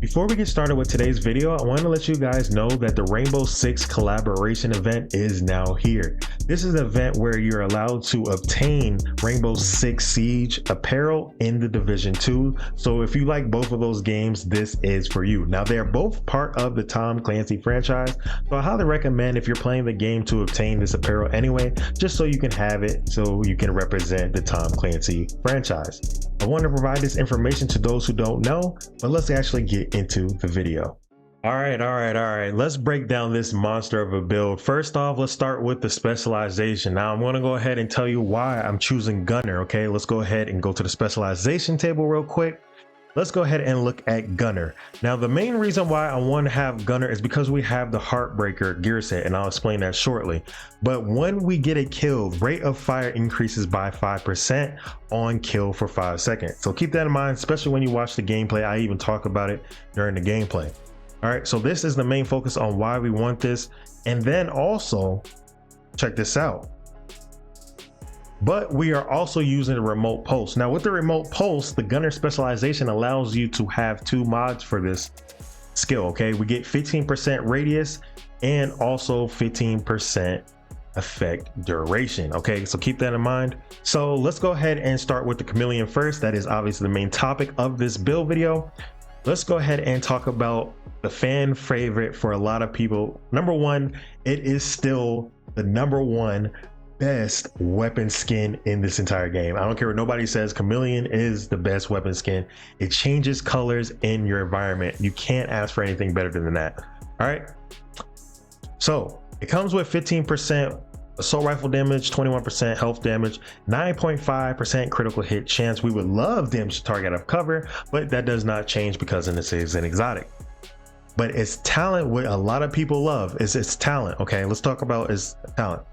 Before we get started with today's video, I want to let you guys know that the Rainbow Six collaboration event is now here. This is an event where you're allowed to obtain Rainbow Six Siege apparel in the Division 2. So if you like both of those games, this is for you. Now they're both part of the Tom Clancy franchise, so I highly recommend if you're playing the game to obtain this apparel anyway, just so you can have it, so you can represent the Tom Clancy franchise. I want to provide this information to those who don't know, but let's actually get into the video. All right, let's break down this monster of a build. First off, let's start with the specialization. Now I'm going to go ahead and tell you why I'm choosing Gunner. Okay, let's go ahead and go to the specialization table real quick. Let's go ahead and look at Gunner. Now the main reason why I want to have Gunner is because we have the Heartbreaker Gear Set, and I'll explain that shortly. But when we get a kill, rate of fire increases by 5% on kill for 5 seconds. So keep that in mind, especially when you watch the gameplay. I even talk about it during the gameplay. All right, so this is the main focus on why we want this. And then also check this out. But we are also using a remote pulse. Now with the remote pulse, the Gunner specialization allows you to have 2 mods for this skill. Okay, we get 15% radius and also 15% effect duration. Okay, so keep that in mind. So let's go ahead and start with the Chameleon first. That is obviously the main topic of this build video. Let's go ahead and talk about the fan favorite for a lot of people. Number one, it is still the #1 best weapon skin in this entire game. I don't care what nobody says, Chameleon is the best weapon skin. It changes colors in your environment. You can't ask for anything better than that. All right, so it comes with 15% assault rifle damage, 21% health damage, 9.5% critical hit chance. We would love damage to target out of cover, but that does not change because this is an exotic. But its talent, what a lot of people love is its talent. Okay, let's talk about its talent.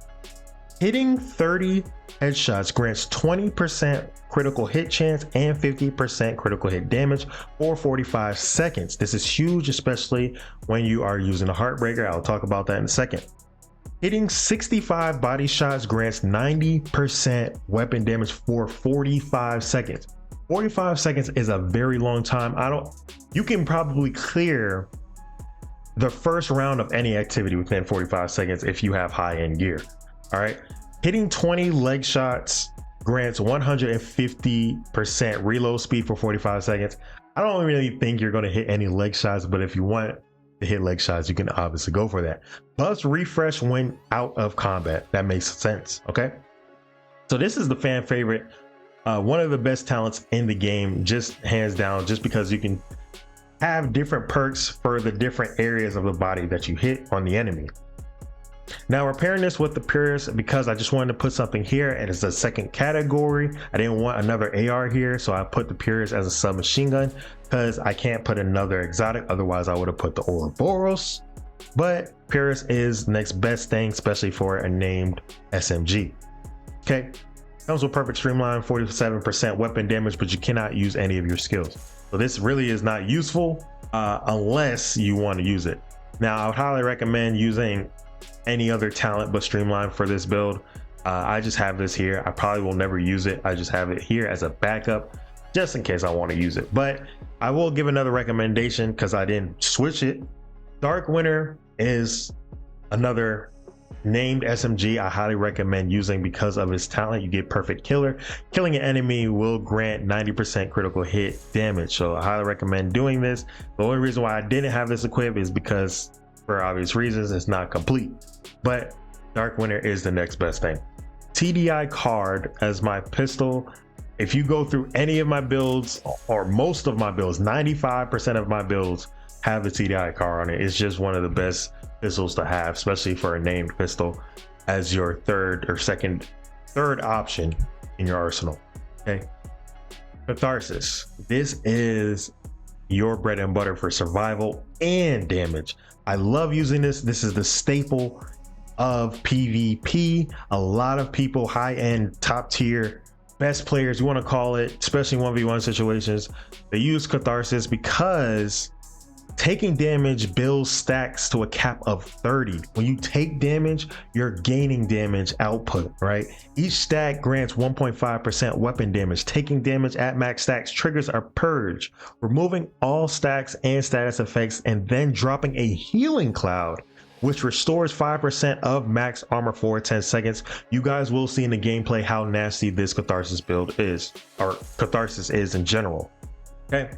Hitting 30 headshots grants 20% critical hit chance and 50% critical hit damage for 45 seconds. This is huge, especially when you are using a Heartbreaker. I'll talk about that in a second. Hitting 65 body shots grants 90% weapon damage for 45 seconds. 45 seconds is a very long time. You can probably clear the first round of any activity within 45 seconds if you have high-end gear. All right, hitting 20 leg shots grants 150% reload speed for 45 seconds. I don't really think you're going to hit any leg shots, but if you want to hit leg shots, you can obviously go for that. Plus refresh when out of combat. That makes sense. Okay, so this is the fan favorite, one of the best talents in the game, just hands down, just because you can have different perks for the different areas of the body that you hit on the enemy. Now we're pairing this with the Pierce because I just wanted to put something here, and it's a second category. I didn't want another AR here, so I put the Pierce as a submachine gun because I can't put another exotic. Otherwise I would have put the Ouroboros, but Pierce is the next best thing, especially for a named SMG. Okay, comes with perfect streamline, 47% weapon damage, but you cannot use any of your skills. So this really is not useful unless you want to use it. Now I would highly recommend using any other talent but streamline for this build. I just have this here. I probably will never use it. I just have it here as a backup just in case I want to use it. But I will give another recommendation because I didn't switch it. Dark Winter is another named SMG I highly recommend using because of its talent. You get perfect killer. Killing an enemy will grant 90% critical hit damage, so I highly recommend doing this. The only reason why I didn't have this equipped is because, for obvious reasons, it's not complete. But Dark Winter is the next best thing. TDI card as my pistol. If you go through any of my builds, or most of my builds, 95% of my builds have the TDI card on it. It's just one of the best pistols to have, especially for a named pistol as your third option in your arsenal. Okay, Catharsis. This is your bread and butter for survival and damage. I love using this. This is the staple of PvP. A lot of people, high-end, top tier, best players, you want to call it, especially 1v1 situations, they use Catharsis because Taking damage builds stacks to a cap of 30. When you take damage, you're gaining damage output, right? Each stack grants 1.5% weapon damage. Taking damage at max stacks triggers a purge, removing all stacks and status effects, and then dropping a healing cloud, which restores 5% of max armor for 10 seconds. You guys will see in the gameplay how nasty this Catharsis build is, or Catharsis is in general. Okay.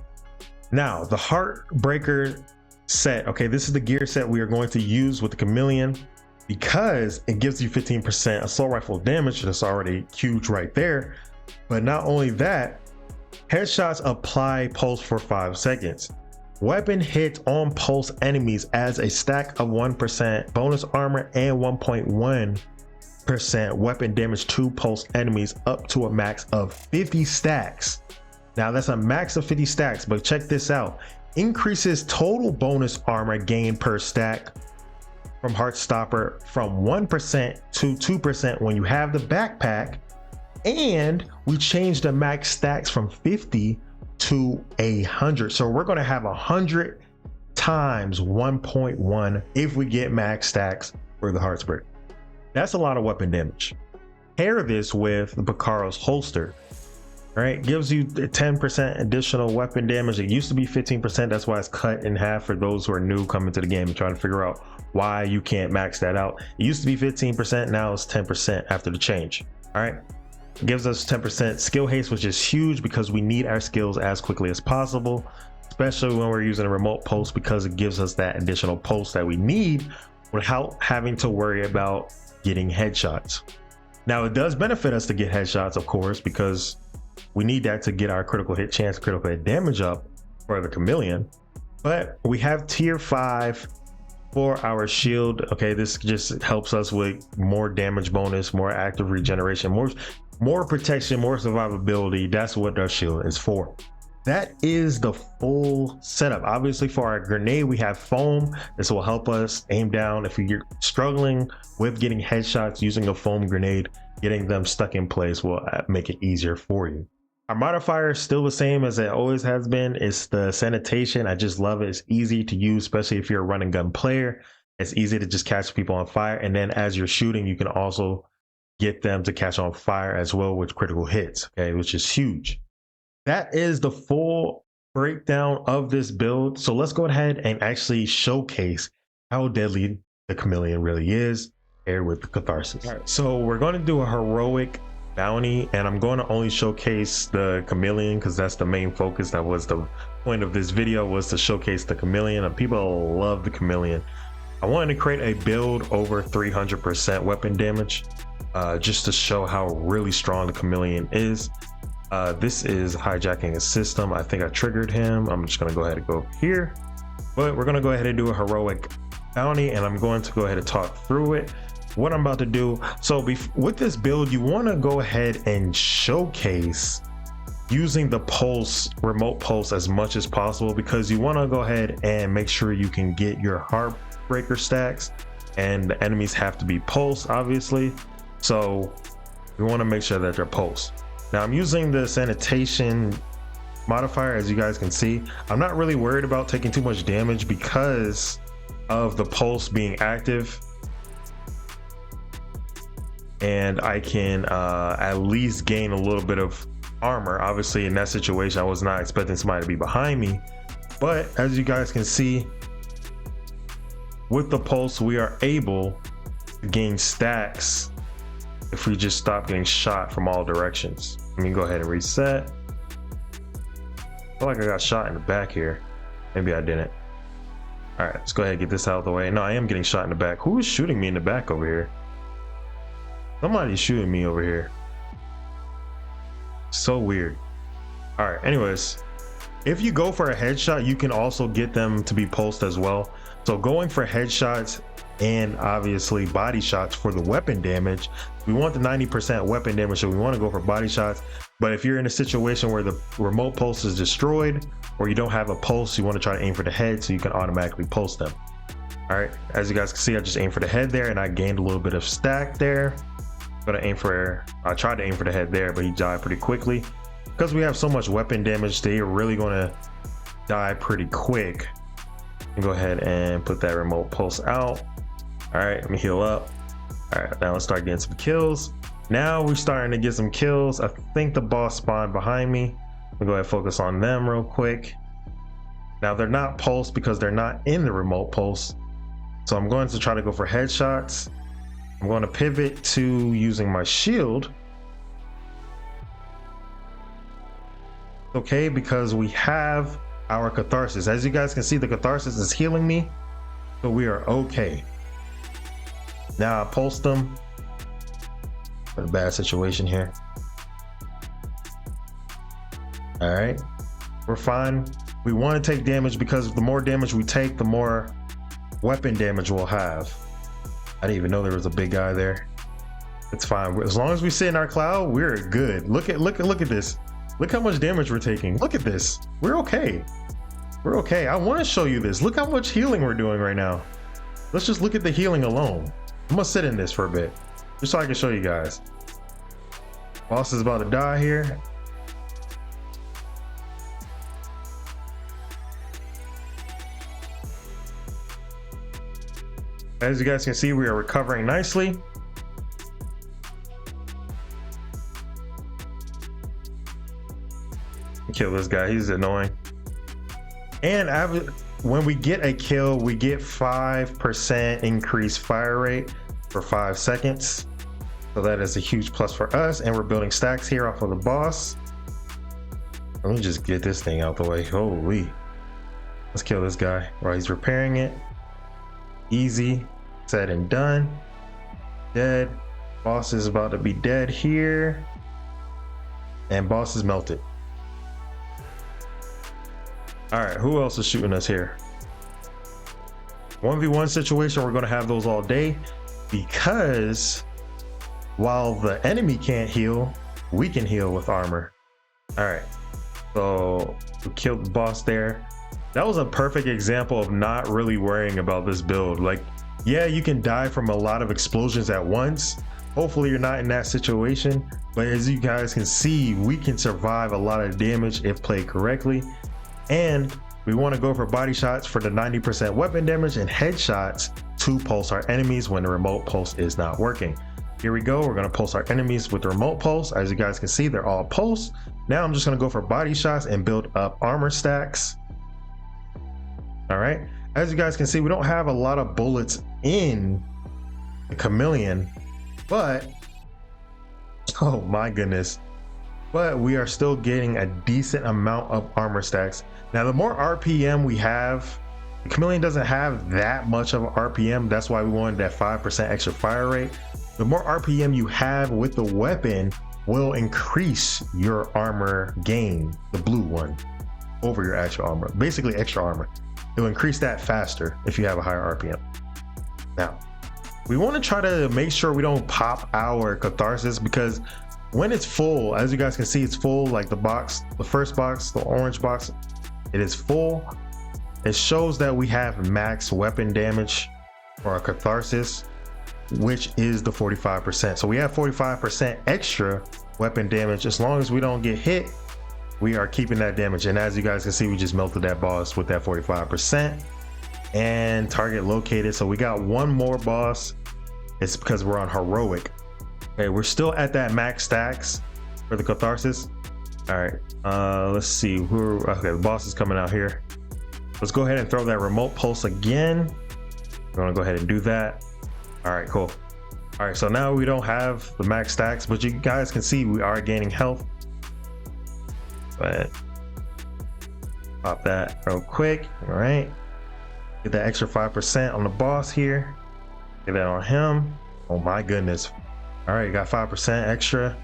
Now, the Heartbreaker set, okay, this is the gear set we are going to use with the Chameleon because it gives you 15% assault rifle damage. That's already huge right there. But not only that, headshots apply pulse for 5 seconds. Weapon hit on pulse enemies adds a stack of 1% bonus armor and 1.1% weapon damage to pulse enemies up to a max of 50 stacks. Now that's a max of 50 stacks, but check this out. Increases total bonus armor gain per stack from Heartstopper from 1% to 2% when you have the backpack. And we changed the max stacks from 50 to 100. So we're gonna have 100 times 1.1 if we get max stacks for the Heartbreaker. That's a lot of weapon damage. Pair this with the Bakaro's holster. Right, gives you 10% additional weapon damage. It used to be 15%. That's why it's cut in half for those who are new coming to the game and trying to figure out why you can't max that out. It used to be 15%. Now it's 10% after the change. All right, it gives us 10% skill haste, which is huge because we need our skills as quickly as possible, especially when we're using a remote pulse, because it gives us that additional pulse that we need without having to worry about getting headshots. Now, it does benefit us to get headshots, of course, because we need that to get our critical hit chance, critical hit damage up for the Chameleon. But we have tier 5 for our shield. Okay, this just helps us with more damage bonus, more active regeneration, more protection, more survivability. That's what our shield is for. That is the full setup. Obviously, for our grenade, we have foam. This will help us aim down. If you're struggling with getting headshots using a foam grenade, getting them stuck in place will make it easier for you. Our modifier is still the same as it always has been. It's the sanitation. I just love it. It's easy to use, especially if you're a run and gun player. It's easy to just catch people on fire. And then as you're shooting, you can also get them to catch on fire as well with critical hits, okay, which is huge. That is the full breakdown of this build. So let's go ahead and actually showcase how deadly the Chameleon really is here with the Catharsis. All right, so we're going to do a heroic bounty, and I'm going to only showcase the Chameleon because that's the main focus. That was the point of this video, was to showcase the Chameleon, and people love the Chameleon. I wanted to create a build over 300% weapon damage just to show how really strong the Chameleon is. This is hijacking a system. I think I triggered him. I'm just going to go ahead and go here, but we're going to go ahead and do a heroic bounty, and I'm going to go ahead and talk through it, what I'm about to do. So with this build, you want to go ahead and showcase using the pulse, remote pulse, as much as possible, because you want to go ahead and make sure you can get your Heartbreaker stacks, and the enemies have to be pulse, obviously. So we want to make sure that they're pulse. Now I'm using the sanitation modifier, as you guys can see. I'm not really worried about taking too much damage because of the pulse being active, and I can at least gain a little bit of armor. Obviously in that situation I was not expecting somebody to be behind me, but as you guys can see, with the pulse we are able to gain stacks if we just stop getting shot from all directions. Let me go ahead and reset. I feel like I got shot in the back here. Maybe I didn't. All right, let's go ahead and get this out of the way. No, I am getting shot in the back. Who is shooting me in the back over here? Somebody's shooting me over here. So weird. All right, anyways, if you go for a headshot, you can also get them to be pulsed as well. So going for headshots and obviously body shots for the weapon damage, we want the 90% weapon damage, so we want to go for body shots. But if you're in a situation where the remote pulse is destroyed or you don't have a pulse, you want to try to aim for the head so you can automatically pulse them. All right, as you guys can see, I just aimed for the head there and I gained a little bit of stack there. I tried to aim for the head there, but he died pretty quickly. Because we have so much weapon damage, they're really going to die pretty quick Go ahead and put that remote pulse out. All right, let me heal up. All right, now let's start getting some kills. Now we're starting to get some kills. I think the boss spawned behind me. We'll go ahead and focus on them real quick. Now they're not pulsed because they're not in the remote pulse. So I'm going to try to go for headshots. I'm going to pivot to using my shield. Okay, because we have our Catharsis. As you guys can see, the Catharsis is healing me, so we are okay. Now I pulsed them. A bad situation here. All right, we're fine. We want to take damage because the more damage we take, the more weapon damage we'll have. I didn't even know there was a big guy there. It's fine. As long as we sit in our cloud, we're good. Look at this. Look how much damage we're taking. Look at this. We're okay. We're okay. I want to show you this. Look how much healing we're doing right now. Let's just look at the healing alone. I'm gonna sit in this for a bit, just so I can show you guys. Boss is about to die here. As you guys can see, we are recovering nicely. Kill this guy, he's annoying. And when we get a kill, we get 5% increased fire rate for 5 seconds. So that is a huge plus for us. And we're building stacks here off of the boss. Let me just get this thing out the way. Holy. Let's kill this guy while he's repairing it. Easy, said and done. Dead. Boss is about to be dead here. And boss is melted. All right, who else is shooting us here? 1v1 situation, we're gonna have those all day because while the enemy can't heal, we can heal with armor. All right, so we killed the boss there. That was a perfect example of not really worrying about this build. Like, yeah, you can die from a lot of explosions at once. Hopefully you're not in that situation, but as you guys can see, we can survive a lot of damage if played correctly. And we want to go for body shots for the 90% weapon damage and headshots to pulse our enemies when the remote pulse is not working. Here we go. We're going to pulse our enemies with the remote pulse. As you guys can see, they're all pulsed. Now I'm just going to go for body shots and build up armor stacks. All right. As you guys can see, we don't have a lot of bullets in the Chameleon, but oh my goodness. But we are still getting a decent amount of armor stacks. Now, the more RPM we have, the Chameleon doesn't have that much of RPM. That's why we wanted that 5% extra fire rate. The more RPM you have with the weapon will increase your armor gain, the blue one, over your actual armor. Basically extra armor. It'll increase that faster if you have a higher RPM. Now, we want to try to make sure we don't pop our Catharsis because when it's full, as you guys can see, it's full. Like the box, the first box, the orange box, it is full. It shows that we have max weapon damage for our Catharsis, which is the 45%. So we have 45% extra weapon damage. As long as we don't get hit, we are keeping that damage. And as you guys can see, we just melted that boss with that 45% and target located. So we got one more boss. It's because we're on heroic. Okay, we're still at that max stacks for the Catharsis. All right, let's see. Okay, the boss is coming out here. Let's go ahead and throw that remote pulse again. We're gonna go ahead and do that. All right, cool. All right, so now we don't have the max stacks, but you guys can see we are gaining health. But pop that real quick. All right, get that extra 5% on the boss here. Get that on him. Oh my goodness. All right, got 5% extra.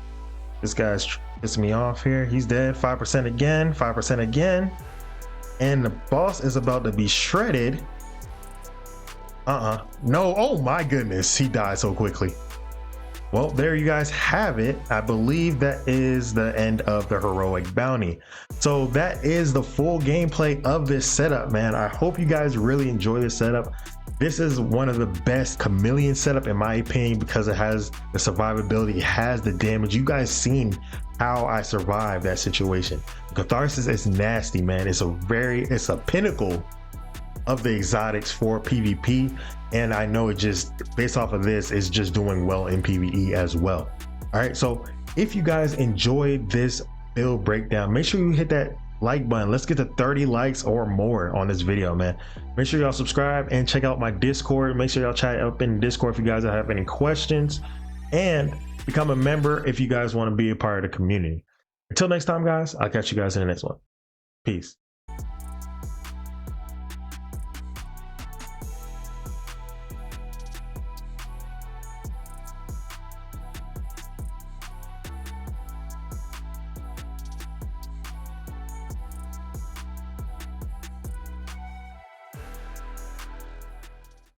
This guy's pissing me off here. He's dead. 5% again, 5% again. And the boss is about to be shredded. No, oh my goodness, he died so quickly. Well, there you guys have it. I believe that is the end of the heroic bounty. So that is the full gameplay of this setup, man. I hope you guys really enjoy this setup. This is one of the best Chameleon setup in my opinion because it has the survivability, it has the damage. You guys seen how I survived that situation. Catharsis is nasty, man. It's a pinnacle of the exotics for PvP, and I know it just based off of this is just doing well in PvE as well. All right, so if you guys enjoyed this build breakdown, make sure you hit that like button. Let's get to 30 likes or more on this video, man. Make sure y'all subscribe and check out my Discord. Make sure y'all chat up in Discord if you guys have any questions, and become a member if you guys want to be a part of the community. Until next time, guys, I'll catch you guys in the next one. Peace.